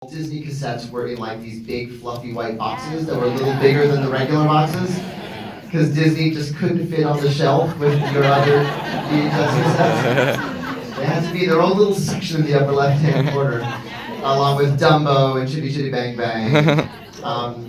Disney cassettes were in like these big fluffy white boxes that were a little bigger than the regular boxes because Disney just couldn't fit on the shelf with your other VHS cassettes. They had to be their own little section in the upper left-hand corner, along with Dumbo and Chitty Chitty Bang Bang.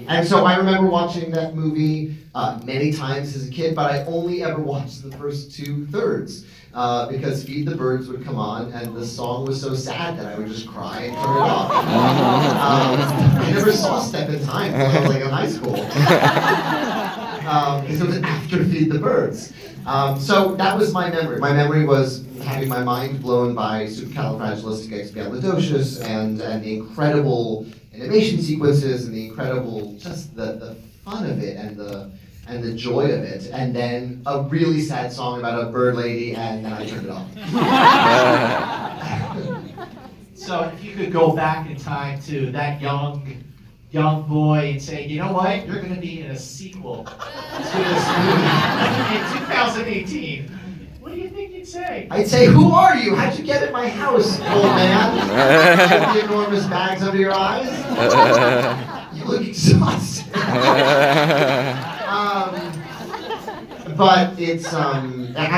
And so I remember watching that movie many times as a kid, but I only ever watched the first two-thirds because Feed the Birds would come on, and the song was so sad that I would just cry and turn it off. I never saw Step in Time until I was like in high school. Because it was after Feed the Birds. So that was my memory. My memory was having my mind blown by supercalifragilisticexpialidocious and the incredible animation sequences and the incredible, just the fun of it and the joy of it, and then a really sad song about a bird lady, and then I turned it off. So if you could go back in time to that young boy and say, you know what, you're going to be in a sequel to this movie in 2018, what do you think you'd say? I'd say, who are you? How'd you get in my house, old man? With the enormous bags under your eyes? You look exhausted. But it's, I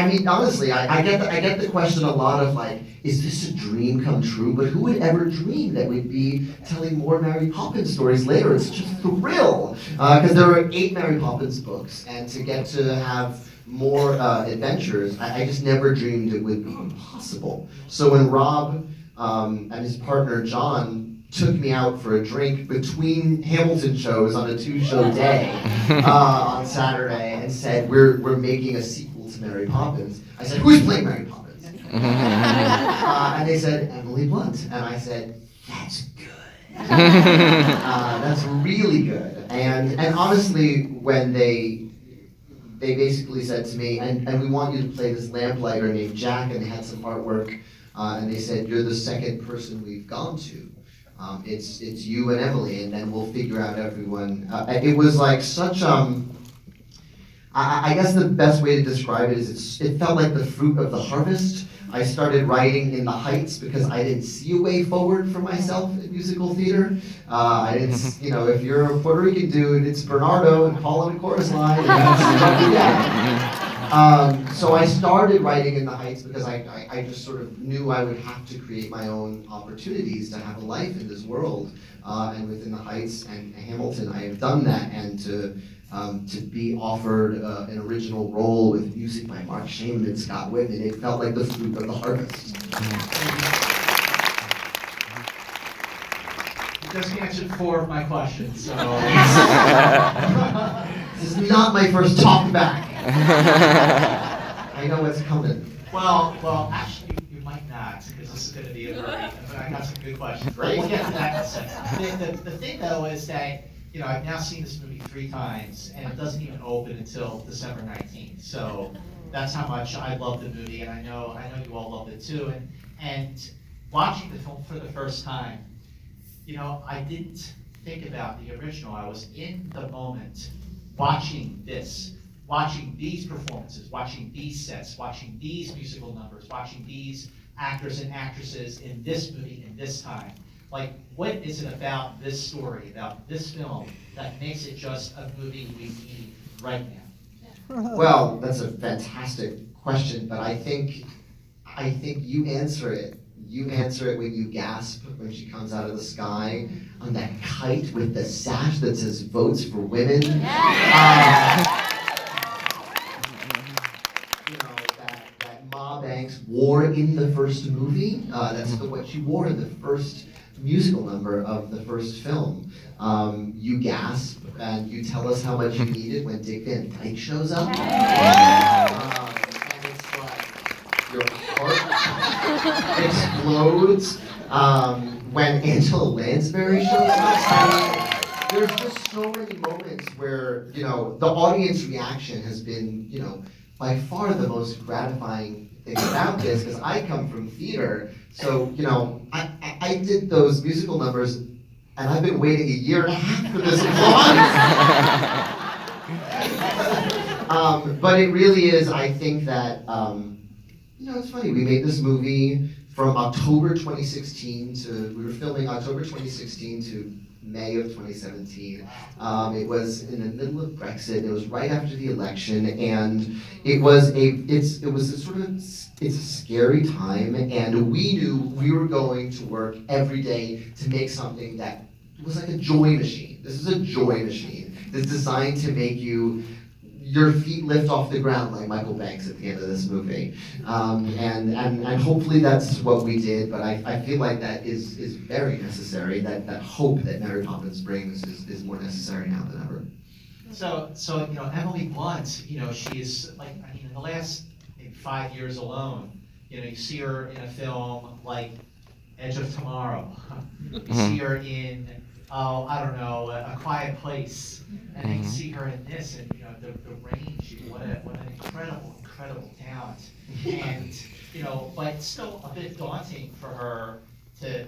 mean, honestly, I get the question a lot of like, is this a dream come true? But who would ever dream that we'd be telling more Mary Poppins stories later? It's such a thrill, because there are 8 Mary Poppins books, and to get to have more adventures, I just never dreamed it would be possible. So when Rob and his partner John took me out for a drink between Hamilton shows on a 2-show day on Saturday and said, we're making a sequel to Mary Poppins. I said, who's playing Mary Poppins? And they said, Emily Blunt. And I said, that's good. That's really good. And honestly, when they basically said to me, and we want you to play this lamplighter named Jack, and they had some artwork, and they said, you're the second person we've gone to. It's you and Emily, and then we'll figure out everyone. It was like such, I guess the best way to describe it is it felt like the fruit of the harvest. I started writing in the heights because I didn't see a way forward for myself in musical theater. I didn't, if you're a Puerto Rican dude, it's Bernardo and call it a chorus line. And that's what you get. So I started writing in the heights because I just sort of knew I would have to create my own opportunities to have a life in this world. And within the heights and Hamilton, I have done that. And to be offered an original role with music by Mark Shaman and Scott Whitman, it felt like the fruit of the harvest. You just answered 4 of my questions, so... This is not my first talk back. I know what's coming. Well, actually, you might not, because this is going to be a hurry. But I got some good questions. But we'll get to that in a second. The thing, though, is that I've now seen this movie 3 times, and it doesn't even open until December 19th. So that's how much I love the movie, and I know you all loved it too. And watching the film for the first time, I didn't think about the original. I was in the moment, watching these performances, watching these sets, watching these musical numbers, watching these actors and actresses in this movie in this time. Like, what is it about this story, about this film, that makes it just a movie we need right now? Well, that's a fantastic question, but I think you answer it. You answer it when you gasp when she comes out of the sky on that kite with the sash that says "Votes for Women." That Ma Banks wore in the first movie. That's what she wore in the first musical number of the first film. You gasp and you tell us how much you need it when Dick Van Dyke shows up. And it's like your heart explodes when Angela Lansbury shows up. There's just so many moments where, the audience reaction has been, by far the most gratifying thing about this, because I come from theater. So, I did those musical numbers, and I've been waiting 1.5 years for this applause. But it really is, I think that, it's funny, we made this movie from October 2016 to, we were filming October 2016 to May of 2017. It was in the middle of Brexit. It was right after the election, and it was a scary time. And we knew we were going to work every day to make something that was like a joy machine. This is a joy machine. It's designed to make your feet lift off the ground like Michael Banks at the end of this movie. And hopefully that's what we did, but I feel like that is very necessary. That hope that Mary Poppins brings is more necessary now than ever. So Emily Blunt, she's in the last maybe 5 years alone, you see her in a film like Edge of Tomorrow. You see her in, A Quiet Place. And then you see her in this, and the range, what an incredible talent. And but still a bit daunting for her to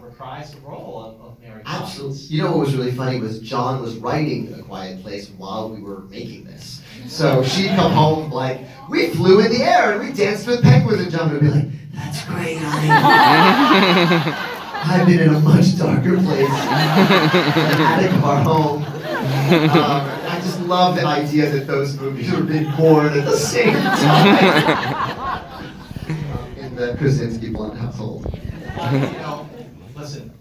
reprise the role of Mary Poppins. Absolutely. What was really funny was John was writing A Quiet Place while we were making this. So she'd come home like, we flew in the air and we danced with penguins, and John would be like, that's great, honey. I've been in a much darker place, the attic of our home. I just love the idea that those movies were being born at the same time in the Krasinski-Blunt household. Listen,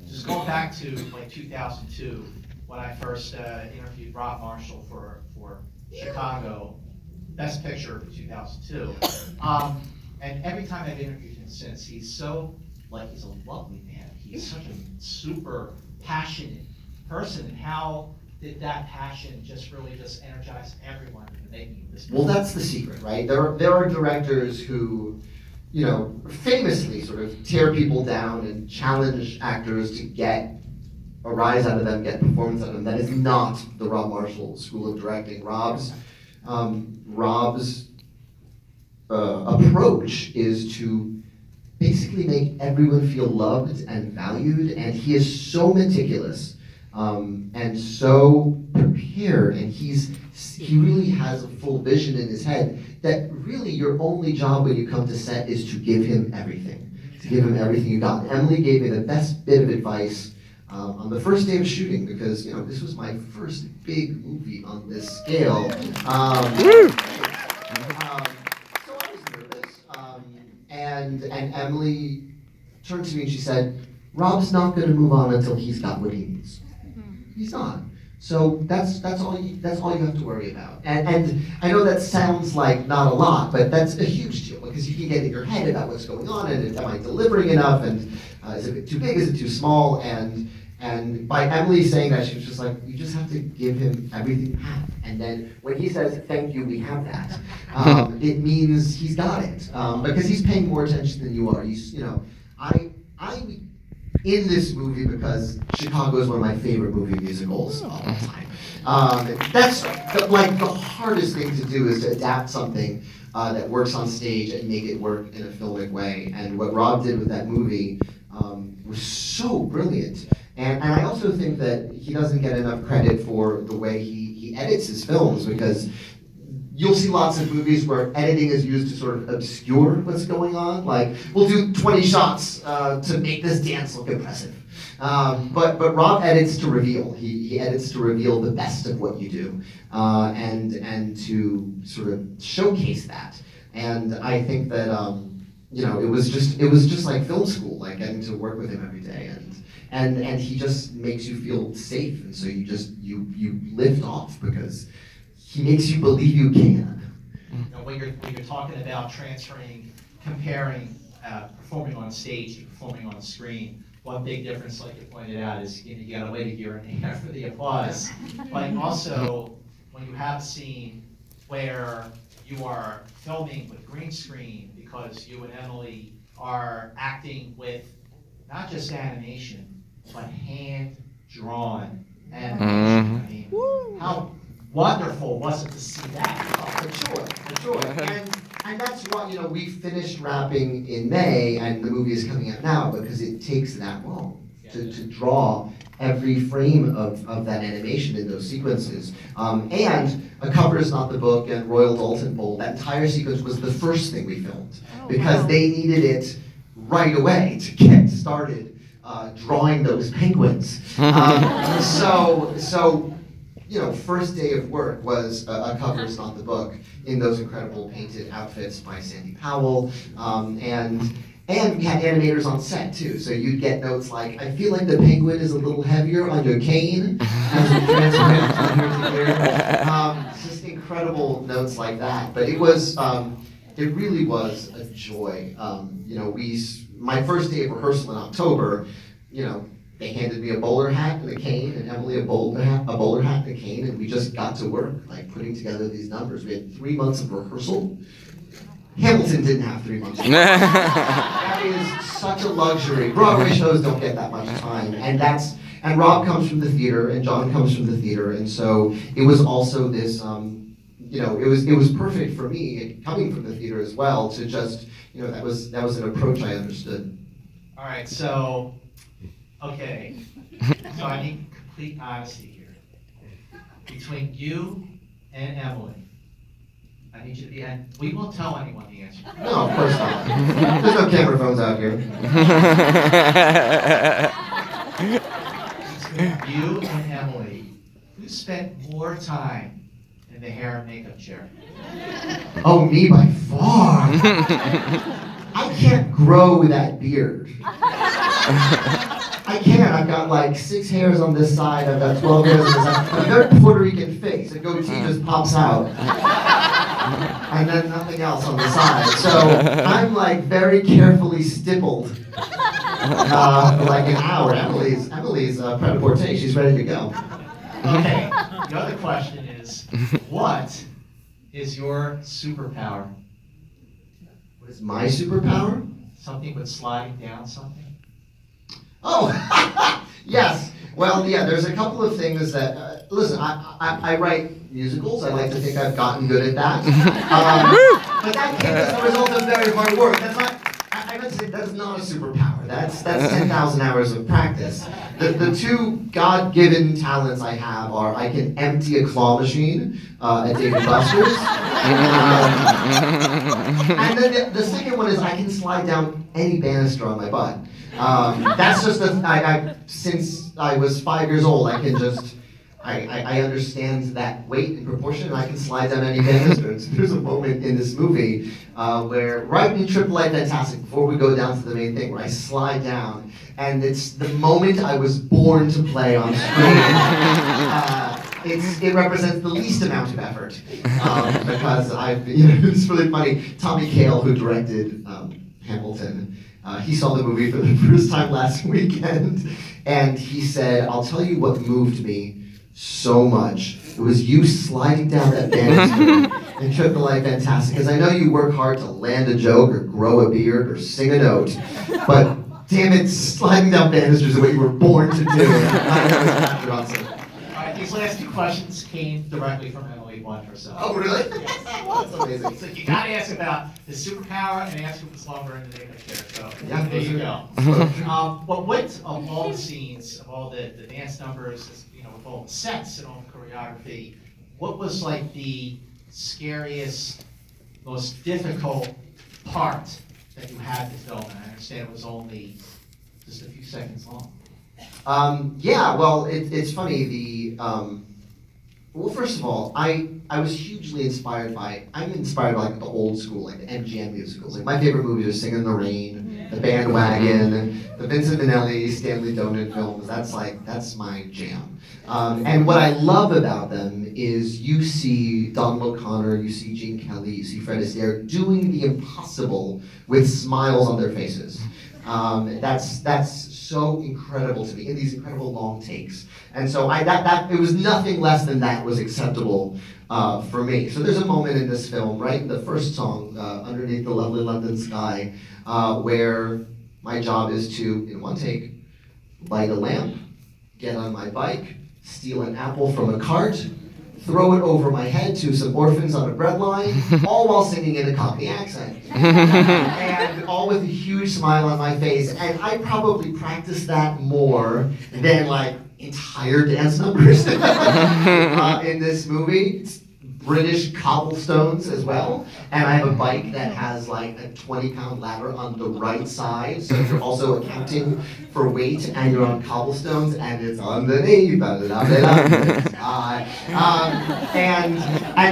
just going back to 2002, when I first interviewed Rob Marshall for Chicago, Best Picture for 2002. And every time I've interviewed him since, he's a lovely man. He's such a super passionate person. And how did that passion just energize everyone in the making of this movie? Well, that's the secret, right? There are directors who, famously sort of tear people down and challenge actors to get a rise out of them, get performance out of them. That is not the Rob Marshall School of Directing. Rob's approach is to basically make everyone feel loved and valued, and he is so meticulous and so prepared, and he really has a full vision in his head that really your only job when you come to set is to give him everything, you got. And Emily gave me the best bit of advice on the first day of shooting, because this was my first big movie on this scale. So I was nervous, and Emily turned to me and she said, "Rob's not going to move on until he's got what he needs. He's not. So that's all you have to worry about." And I know that sounds like not a lot, but that's a huge deal, because you can get in your head about what's going on, and am I delivering enough, and is it too big, is it too small, and by Emily saying that, she was just like, you just have to give him everything you have. And then when he says, thank you, we have that, it means he's got it. Because he's paying more attention than you are. I'm in this movie because Chicago is one of my favorite movie musicals of all time. That's the hardest thing to do, is to adapt something that works on stage and make it work in a filmic way. And what Rob did with that movie was so brilliant. And I also think that he doesn't get enough credit for the way he edits his films, because you'll see lots of movies where editing is used to sort of obscure what's going on. Like, we'll do 20 shots to make this dance look impressive. But Rob edits to reveal. He edits to reveal the best of what you do, and to sort of showcase that. And I think that it was just like film school, like getting to work with him every day, and he just makes you feel safe, and so you lift off because he makes you believe you can. When you're talking about comparing performing on stage to performing on the screen, one big difference, like you pointed out, is you got to wait a year and a half for the applause. But also, when you have a scene where you are filming with green screen, because you and Emily are acting with not just animation, but hand-drawn animation. I mean, how wonderful was it to see that? Oh, for sure. And that's why, we finished wrapping in May, and the movie is coming out now, because it takes that long to draw every frame of that animation in those sequences. And A Cover Is Not the Book and Royal Dalton Bowl, that entire sequence was the first thing we filmed because they needed it right away to get started drawing those penguins. So you know, first day of work was A Cover Is Not the Book in those incredible painted outfits by Sandy Powell. And we had animators on set too, so you'd get notes like, I feel like the penguin is a little heavier on your cane as it transmits from here to here. Just incredible notes like that. But it was, it really was a joy. You know, my first day of rehearsal in October, you know, they handed me a bowler hat and a cane, and Emily a bowler hat and a cane, and we just got to work, like putting together these numbers. We had 3 months of rehearsal. Hamilton didn't have 3 months. That is such a luxury. Broadway shows don't get that much time, and Rob comes from the theater, and John comes from the theater, and so it was also this, you know, it was perfect for me coming from the theater as well to just, you know, that was an approach I understood. All right, so. Okay, so I need complete honesty here. Between you and Emily, I need you to be, and we won't tell anyone the answer. No, of course not. There's no camera phones out here. Between you and Emily, who spent more time in the hair and makeup chair? Oh, me by far. I can't grow that beard. I can't. I've got like 6 hairs on this side. I've got 12 hairs on this side. I've got a Puerto Rican face. The goatee just pops out. And then nothing else on the side. So I'm like very carefully stippled. Like an hour. Emily's pret-a-porter. She's ready to go. Okay. The other question is, what is your superpower? What is my superpower? Something with sliding down something? Oh, yes. Well, yeah, there's a couple of things that, listen, I write musicals. I like to think I've gotten good at that. But that came as a result of very hard work. That's not, I meant to say, that's not a superpower. That's 10,000 hours of practice. The 2 God-given talents I have are I can empty a claw machine at Dave & Buster's. And then the second one is I can slide down any banister on my butt. That's just since I was 5 years old, I can just, I understand that weight and proportion, and I can slide down any banister. So there's a moment in this movie where, right in Triple Light Fantastic, before we go down to the main thing, where I slide down, and it's the moment I was born to play on screen. It represents the least amount of effort, because it's really funny. Tommy Kail, who directed Hamilton, he saw the movie for the first time last weekend, and he said, I'll tell you what moved me so much. It was you sliding down that banister in Triple Light Fantastic, because I know you work hard to land a joke or grow a beard or sing a note, but damn it, sliding down banisters is what you were born to do. All right, these last 2 questions came directly from Emily Blunt herself. Oh, really? Yes. That's amazing. So you gotta ask about the superpower and ask who was longer in the makeup chair. So Yeah, there you go. But what of all the scenes, of all the dance numbers, you know, with all the sets and all the choreography, what was like the scariest, most difficult part that you had to film? And I understand it was only just a few seconds long. Yeah, well, it's funny. Well, first of all, I was hugely inspired by, I'm inspired by like the old school, like the MGM musicals. Like my favorite movies are Singin' in the Rain, The Bandwagon, the Vincent Minnelli, Stanley Donen films. That's my jam. And what I love about them is you see Donald O'Connor, you see Gene Kelly, you see Fred Astaire doing the impossible with smiles on their faces. That's so incredible to me in these incredible long takes. And so it was nothing less than that was acceptable for me. So there's a moment in this film, right in the first song, Underneath the Lovely London Sky, where my job is to, in one take, light a lamp, get on my bike, steal an apple from a cart, throw it over my head to some orphans on a bread line, all while singing in a Cockney accent. And all with a huge smile on my face. And I probably practiced that more than like entire dance numbers in this movie. It's British cobblestones as well. And I have a bike that has like a 20-pound ladder on the right side. So you're also accounting for weight and you're on cobblestones and it's underneath. And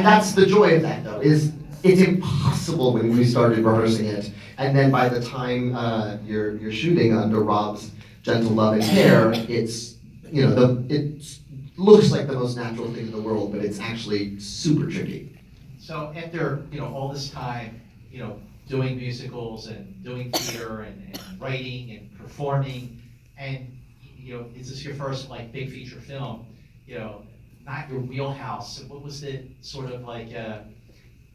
that's the joy of that though, is it's impossible when we started rehearsing it. And then by the time you're shooting under Rob's gentle love and care, it's, it looks like the most natural thing in the world, but it's actually super tricky. So after, all this time, doing musicals and doing theater and writing and performing, and, is this your first like big feature film, not your wheelhouse? So what was the sort of like,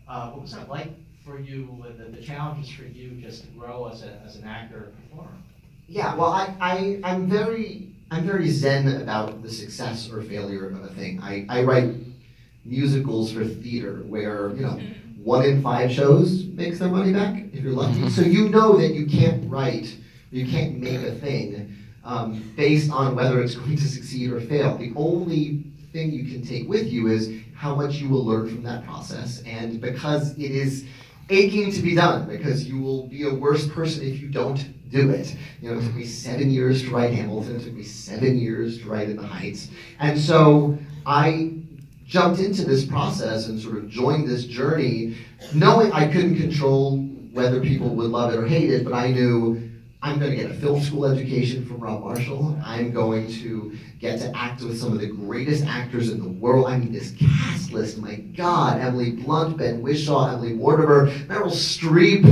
what was that like for you, the challenges for you just to grow as an actor and performer? Yeah, well, I'm very zen about the success or failure of a thing. I write musicals for theater where, 1 in 5 shows makes their money back, if you're lucky. So you know that you can't make a thing based on whether it's going to succeed or fail. The only thing you can take with you is how much you will learn from that process. And because it is aching to be done, because you will be a worse person if you don't do it. It took me 7 years to write Hamilton, it took me 7 years to write In the Heights. And so I jumped into this process and sort of joined this journey, knowing I couldn't control whether people would love it or hate it, but I knew I'm going to get a film school education from Rob Marshall. I'm going to get to act with some of the greatest actors in the world. I mean, this cast list, my God, Emily Blunt, Ben Whishaw, Emily Mortimer, Meryl Streep,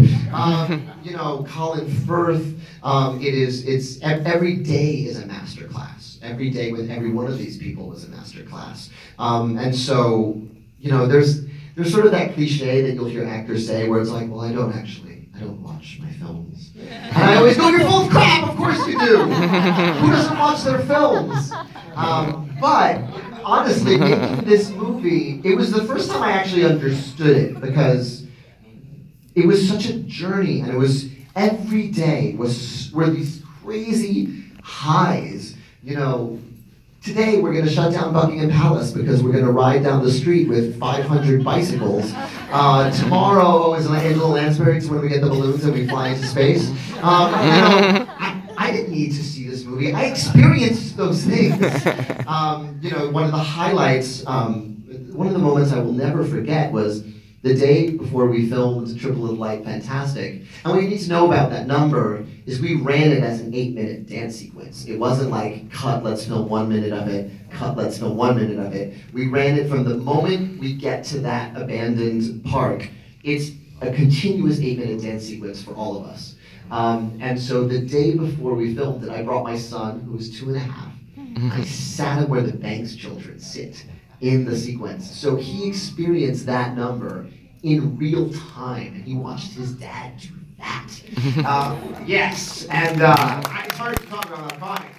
Colin Firth. It's every day is a master class. Every day with every one of these people is a master class. And so, there's sort of that cliche that you'll hear actors say where it's like, well, I don't watch my films. And I always go, you're full of crap, of course you do. Who doesn't watch their films? But honestly, making this movie, it was the first time I actually understood it because it was such a journey and it was every day were these crazy highs. Today we're going to shut down Buckingham Palace because we're going to ride down the street with 500 bicycles. Tomorrow is Angela Lansbury's when we get the balloons and we fly into space. I didn't need to see this movie. I experienced those things. One of the highlights, one of the moments I will never forget was the day before we filmed Triple of Light Fantastic. And what you need to know about that number is we ran it as an 8-minute dance sequence. It wasn't like, cut, let's film 1 minute of it, cut, let's film 1 minute of it. We ran it from the moment we get to that abandoned park. It's a continuous 8-minute dance sequence for all of us. And so the day before we filmed it, I brought my son, who was 2.5. I sat him where the Banks children sit in the sequence. So he experienced that number in real time, and he watched his dad do that. Yes, and it's hard to talk about, I'm crying.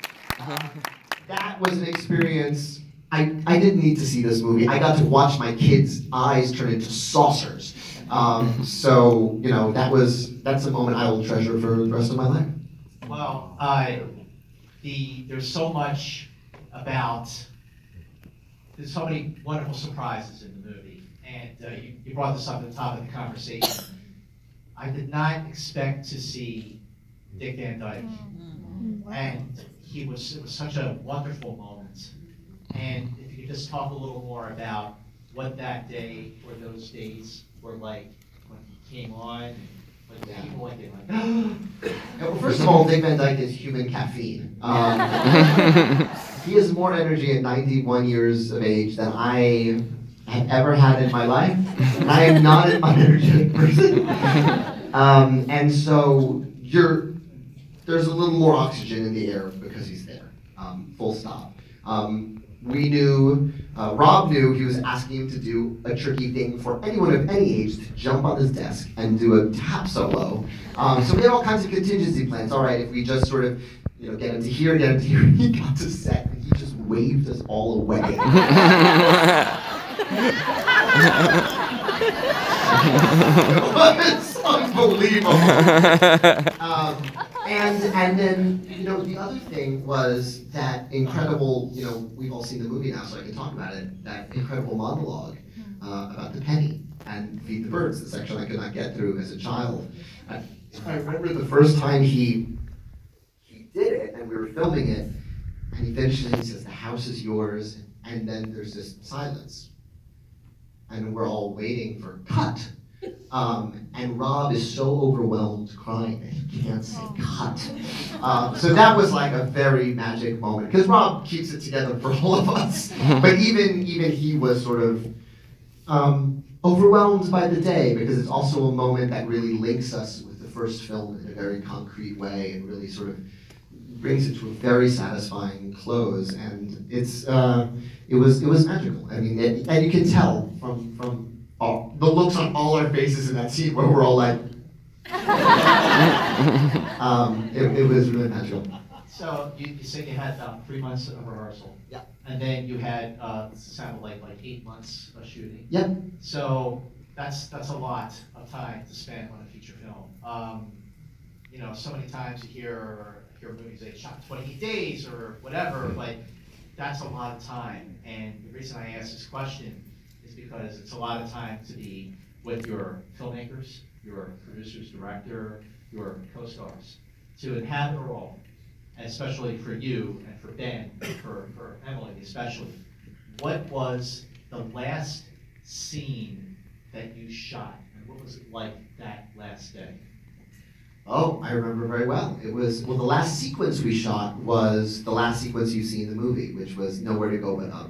That was an experience. I didn't need to see this movie. I got to watch my kids' eyes turn into saucers. So, that's a moment I will treasure for the rest of my life. Well, there's so much there's so many wonderful surprises in the movie, and you brought this up at the top of the conversation. I did not expect to see Dick Van Dyke, and it was such a wonderful moment. And if you could just talk a little more about what that day or those days were like when he came on, when people went in like, well, first of all, Dick Van Dyke is human caffeine. He has more energy at 91 years of age than I have ever had in my life. And I am not an unenergetic person. And so there's a little more oxygen in the air because he's there, full stop. We knew, Rob knew he was asking him to do a tricky thing for anyone of any age to jump on his desk and do a tap solo. So we had all kinds of contingency plans. All right, if we just sort of, get him to here, he got to set and he just waved us all away. It was unbelievable. And then, the other thing was that incredible, we've all seen the movie now, so I can talk about it, that incredible monologue about the penny and Feed the Birds, the section I could not get through as a child. I remember the first time he did it, and we were filming it, and he finishes and he says, "The house is yours," and then there's this silence. And we're all waiting for cut. And Rob is so overwhelmed crying that he can't say cut. So that was like a very magic moment, because Rob keeps it together for all of us. But even he was sort of overwhelmed by the day, because it's also a moment that really links us with the first film in a very concrete way and really sort of brings it to a very satisfying close. And it was magical. I mean, and you can tell from the looks on all our faces in that scene where we're all like, it was really magical. So you said you had 3 months of rehearsal. Yeah. And then you had sounded like 8 months of shooting. Yep. So that's a lot of time to spend on a feature film. So many times you hear movies they shot 28 days or whatever, but that's a lot of time. And the reason I ask this question is because it's a lot of time to be with your filmmakers, your producers, director, your co-stars, to inhabit a role, and especially for you and for Ben, for Emily especially. What was the last scene that you shot, and what was it like that last day? Oh, I remember very well. The last sequence we shot was the last sequence you see in the movie, which was Nowhere to Go But Up.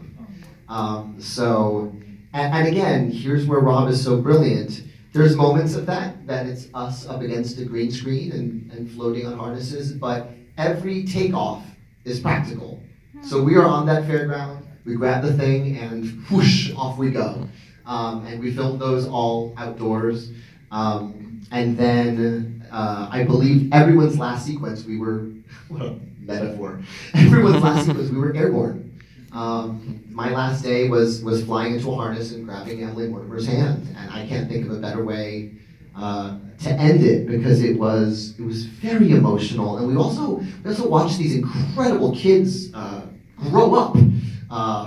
And again, here's where Rob is so brilliant. There's moments of that it's us up against a green screen and floating on harnesses, but every takeoff is practical. So we are on that fairground, we grab the thing, and whoosh, off we go. And we filmed those all outdoors. And then I believe everyone's last sequence, we were, what a metaphor, everyone's last sequence, we were airborne. My last day was flying into a harness and grabbing Emily Mortimer's hand, and I can't think of a better way to end it, because it was very emotional. And we also watched these incredible kids grow up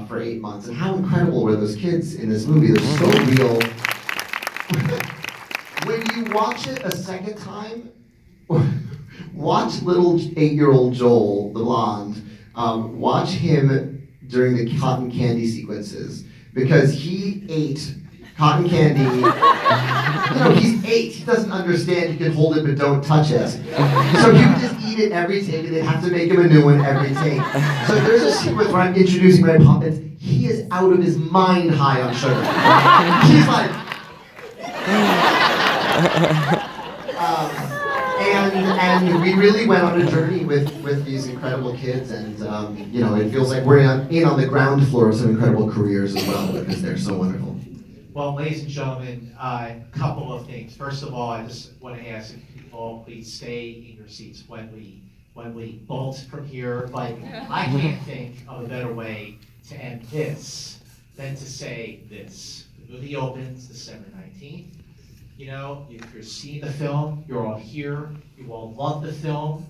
for 8 months, and how incredible were those kids in this movie? They're so real. When you watch it a second time, watch little 8-year-old Joel, the blonde, watch him during the cotton candy sequences, because he ate cotton candy. He's 8, he doesn't understand you can hold it but don't touch it. So he would just eat it every take, and they'd have to make him a new one every take. So there's a sequence where I'm introducing Red Poppins, he is out of his mind high on sugar. He's like, and we really went on a journey with these incredible kids, and it feels like we're in on the ground floor of some incredible careers as well, because they're so wonderful. Well, ladies and gentlemen, a couple of things. First of all, I just want to ask if you all please stay in your seats when we bolt from here. But I can't think of a better way to end this than to say this. The movie opens December 19th. If you're seeing the film, you're all here. You all love the film.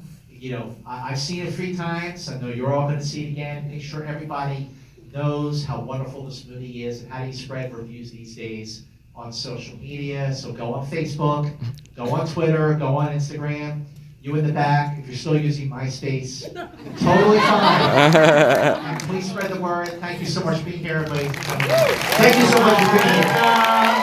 I've seen it 3 times. I know you're all going to see it again. Make sure everybody knows how wonderful this movie is, and how do you spread reviews these days on social media. So go on Facebook, go on Twitter, go on Instagram. You in the back, if you're still using MySpace, totally fine. And please spread the word. Thank you so much for being here, everybody. Thank you so much for being here.